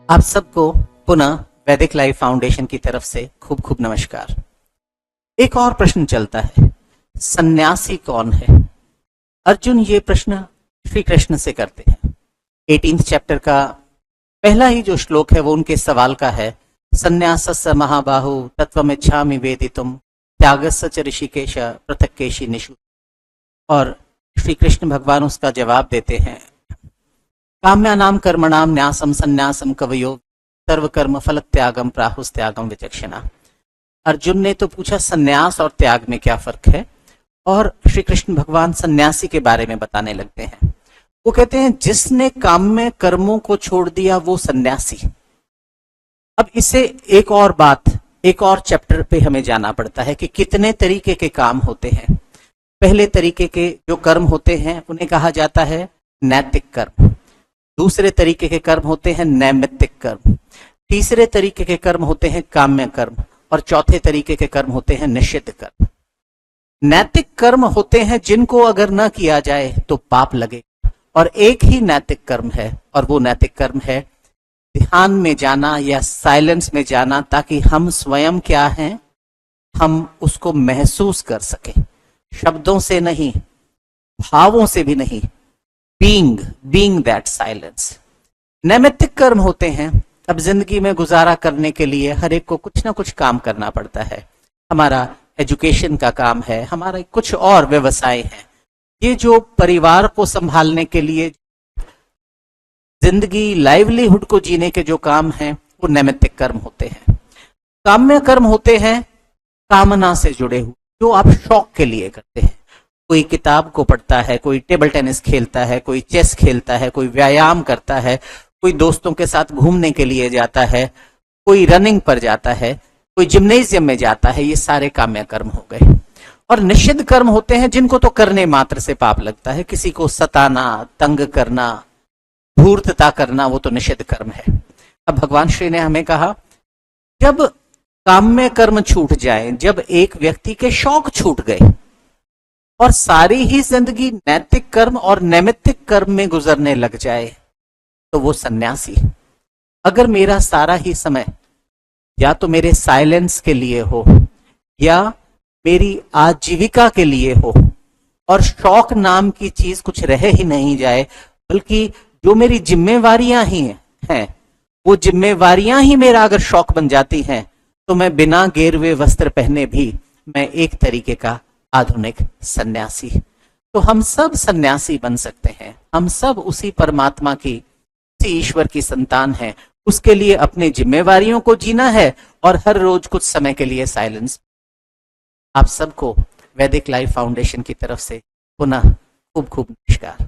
आप सबको पुनः वैदिक लाइफ फाउंडेशन की तरफ से खूब खूब नमस्कार। एक और प्रश्न चलता है, सन्यासी कौन है? अर्जुन ये प्रश्न श्री कृष्ण से करते हैं। 18th चैप्टर का पहला ही जो श्लोक है वो उनके सवाल का है, सन्यासस्य महाबाहु तत्वमिच्छामि वेदितुम त्यागस्य च ऋषिकेश पृथक्केशी निषु। और श्री कृष्ण भगवान उसका जवाब देते हैं, काम्यानाम कर्मणाम न्यासम सन्यासम कवयो सर्वकर्म फल त्यागम प्राहुस्त्यागम विचक्षणा। अर्जुन ने तो पूछा सन्यास और त्याग में क्या फर्क है, और श्री कृष्ण भगवान सन्यासी के बारे में बताने लगते हैं। वो कहते हैं जिसने काम्य कर्मों को छोड़ दिया वो सन्यासी। अब इसे एक और बात, एक और चैप्टर पे हमें जाना पड़ता है कि कितने तरीके के काम होते हैं। पहले तरीके के जो कर्म होते हैं उन्हें कहा जाता है नैतिक कर्म, दूसरे तरीके के कर्म होते हैं नैमित्तिक कर्म, तीसरे तरीके के कर्म होते हैं काम्य कर्म, और चौथे तरीके के कर्म होते हैं निषिद्ध कर्म। नैतिक कर्म होते हैं जिनको अगर न किया जाए तो पाप लगे, और एक ही नैतिक कर्म है और वो नैतिक कर्म है ध्यान में जाना या साइलेंस में जाना, ताकि हम स्वयं क्या हैं हम उसको महसूस कर सकें, शब्दों से नहीं, भावों से भी नहीं, बीइंग दैट साइलेंस। नैमित्तिक कर्म होते हैं, अब जिंदगी में गुजारा करने के लिए हर एक को कुछ ना कुछ काम करना पड़ता है। हमारा एजुकेशन का काम है, हमारा कुछ और व्यवसाय है, ये जो परिवार को संभालने के लिए जिंदगी लाइवलीहुड को जीने के जो काम हैं वो नैमित्तिक कर्म होते हैं। काम्य कर्म होते हैं कामना से जुड़े हुए, जो आप शौक के लिए करते हैं। कोई किताब को पढ़ता है, कोई टेबल टेनिस खेलता है, कोई चेस खेलता है, कोई व्यायाम करता है, कोई दोस्तों के साथ घूमने के लिए जाता है, कोई रनिंग पर जाता है, कोई जिम्नेजियम में जाता है। ये सारे काम्य कर्म हो गए। और निषिद्ध कर्म होते हैं जिनको तो करने मात्र से पाप लगता है, किसी को सताना, तंग करना, धूर्तता करना, वो तो निषिद्ध कर्म है। अब भगवान श्री ने हमें कहा, जब काम्य कर्म छूट जाए, जब एक व्यक्ति के शौक छूट गए और सारी ही जिंदगी नैतिक कर्म और नैमित्तिक कर्म में गुजरने लग जाए, तो वो सन्यासी। अगर मेरा सारा ही समय या तो मेरे साइलेंस के लिए हो या मेरी आजीविका के लिए हो, और शौक नाम की चीज कुछ रह ही नहीं जाए, बल्कि जो मेरी जिम्मेवारियां ही हैं वो जिम्मेवारियां ही मेरा अगर शौक बन जाती हैं, तो मैं बिना गेरुए वस्त्र पहने भी मैं एक तरीके का आधुनिक सन्यासी। तो हम सब सन्यासी बन सकते हैं, हम सब उसी परमात्मा की, उसी ईश्वर की संतान हैं। उसके लिए अपनी जिम्मेवारियों को जीना है और हर रोज कुछ समय के लिए साइलेंस। आप सबको वैदिक लाइफ फाउंडेशन की तरफ से पुनः खूब खूब नमस्कार।